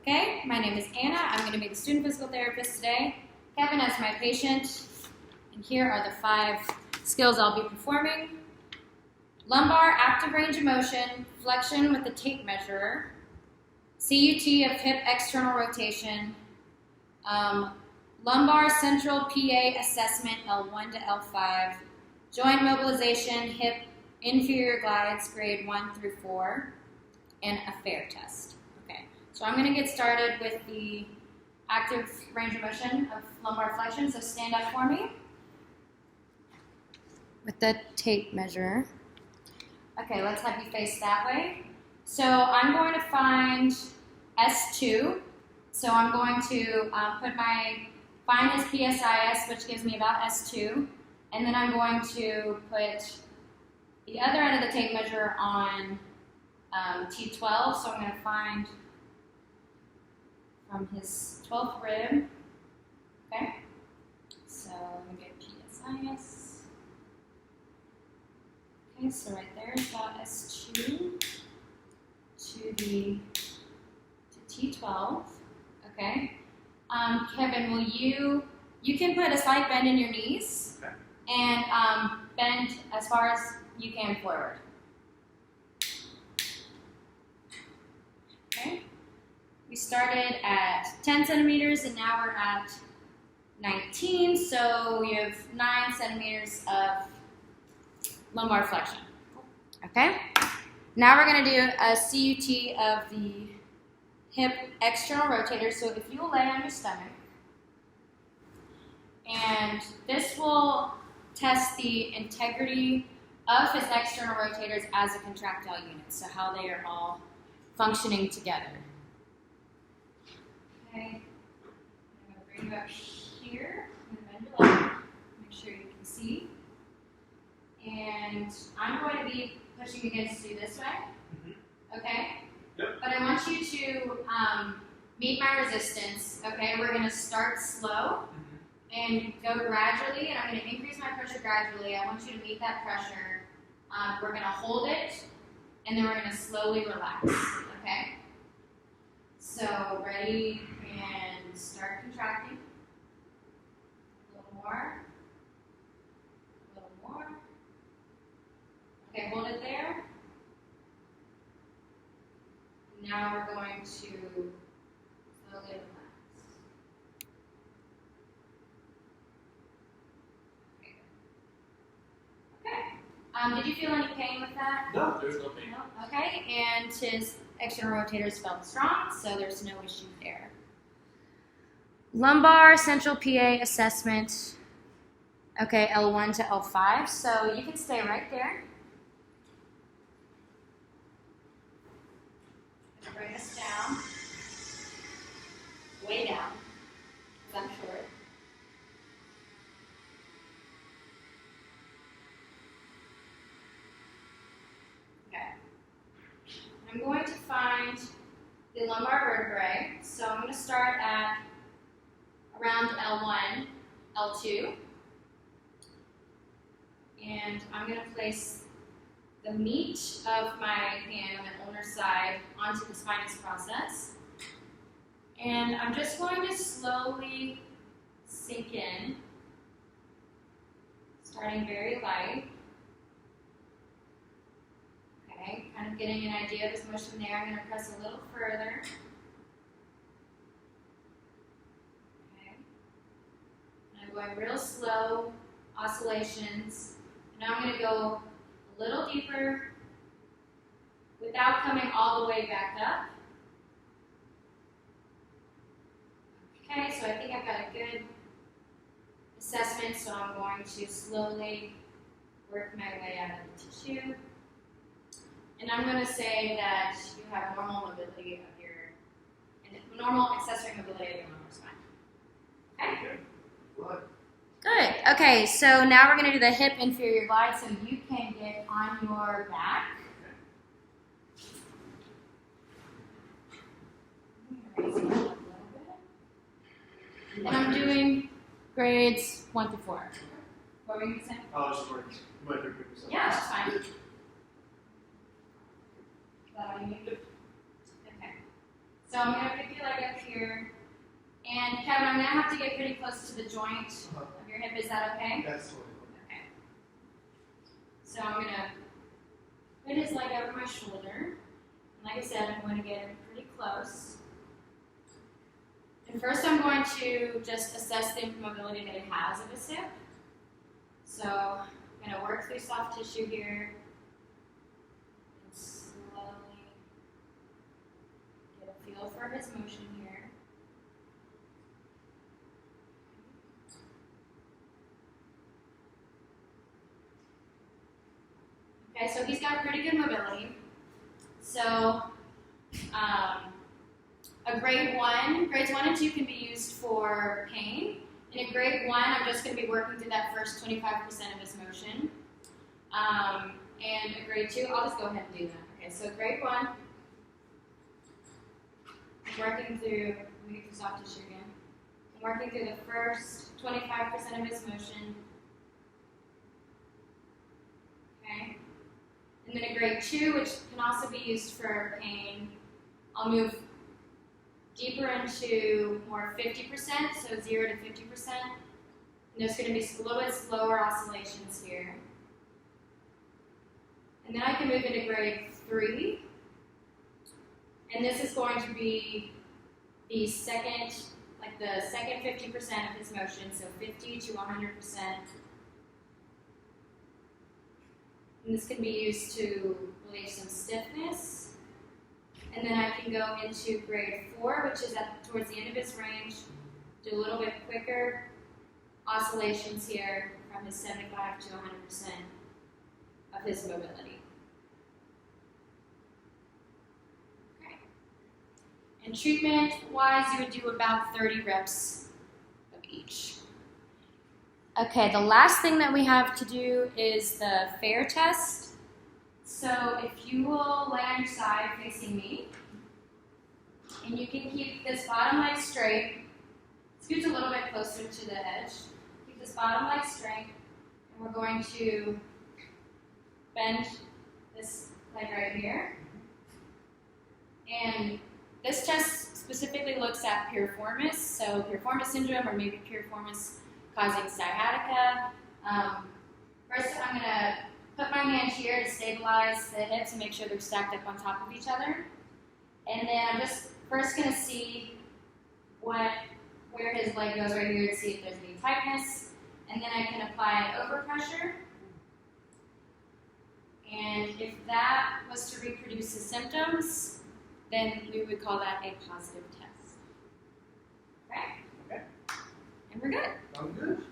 Okay, my name is Anna. I'm going to be the student physical therapist today. Kevin is my patient, and here are the 5 skills I'll be performing. Lumbar active range of motion, flexion with the tape measure, CUT of hip external rotation, lumbar central PA assessment L1 to L5, joint mobilization, hip inferior glides grade 1 through 4, and a fair test. Okay, so I'm going to get started with the active range of motion of lumbar flexion, so stand up for me with the tape measure. Okay, let's have you face that way. So I'm going to find S2. So I'm going to find this PSIS, which gives me about S2. And then I'm going to put the other end of the tape measure on T12. So I'm going to find from his 12th rib. Okay. So let me get PSIS. Okay, so right there is about S2 to T12. Okay. Kevin, will you can put a slight bend in your knees, okay, and bend as far as you can forward. Okay. We started at 10 centimeters and now we're at 19, so you have 9 centimeters of lumbar flexion. Okay? Now we're going to do a CUT of the hip external rotator. So if you lay on your stomach, and this will test the integrity of his external rotators as a contractile unit, so how they are all functioning together. Okay, I'm going to bring you up here. I'm going to bend your leg, make sure you can see. And I'm going to be pushing against you this way, okay? Yep. But I want you to meet my resistance, okay? We're going to start slow and go gradually, and I'm going to increase my pressure gradually. I want you to meet that pressure. We're going to hold it, and then we're going to slowly relax, okay? So ready, and start contracting. A little more. A little more. Okay, hold it there. Now we're going to slowly relax. Okay. Did you feel any pain with that? No, there's no pain. No? Okay, and his external rotators felt strong, so there's no issue there. Lumbar central PA assessment. Okay, L1 to L5, so you can stay right there. Bring us down, way down, because I'm short. Okay. I'm going to find the lumbar vertebrae, so I'm going to start at around L1, L2, and I'm going to place the meat of my hand on the ulnar side onto the spinous process. And I'm just going to slowly sink in, starting very light. Okay, kind of getting an idea of his motion there. I'm going to press a little further. Okay. And I'm going real slow oscillations. And now I'm going to go a little deeper without coming all the way back up. Okay, so I think I've got a good assessment, so I'm going to slowly work my way out of the tissue. And I'm going to say that you have normal mobility of your, normal accessory mobility of your lumbar spine. Okay? What? Good. Okay, so now we're going to do the hip inferior glide, so you can get on your back. Raise it up a little bit. And I'm doing grades 1 through 4. What were you going to say? Oh, just working. You might hear people say. Yeah, that's fine. Is that all you need? Okay. So I'm going to pick your leg up here. And Kevin, I'm going to have to get pretty close to the joint of your hip. Is that okay? That's what Okay. So I'm going to put his leg over my shoulder. And like I said, I'm going to get him pretty close. And first I'm going to just assess the mobility that he has of his hip. So I'm going to work through soft tissue here. And slowly get a feel for his motion here. Okay, so he's got pretty good mobility. So a grades 1 and 2 can be used for pain. In a grade 1, I'm just going to be working through that first 25% of his motion. And a grade 2, I'll just go ahead and do that. Okay, so grade 1, I'm working through, let me get the soft tissue again. I'm working through the first 25% of his motion. Okay. And then a grade 2, which can also be used for pain, I'll move deeper into more 50%, so 0 to 50%. And there's going to be a little bit slower oscillations here. And then I can move into grade 3. And this is going to be the second 50% of his motion, so 50 to 100%. And this can be used to relieve some stiffness. And then I can go into grade 4, which is towards the end of his range. Do a little bit quicker oscillations here from his 75 to 100% of his mobility. Okay. And treatment-wise, you would do about 30 reps of each. Okay, the last thing that we have to do is the fair test. So if you will lay on your side facing me, and you can keep this bottom leg straight, scoot a little bit closer to the edge, keep this bottom leg straight, and we're going to bend this leg right here. And this test specifically looks at piriformis, so piriformis syndrome or maybe piriformis causing sciatica. First, I'm going to put my hand here to stabilize the hips and make sure they're stacked up on top of each other. And then I'm just first going to see where his leg goes right here to see if there's any tightness. And then I can apply overpressure. And if that was to reproduce his symptoms, then we would call that a positive test. Okay? Okay. And we're good. Sounds good.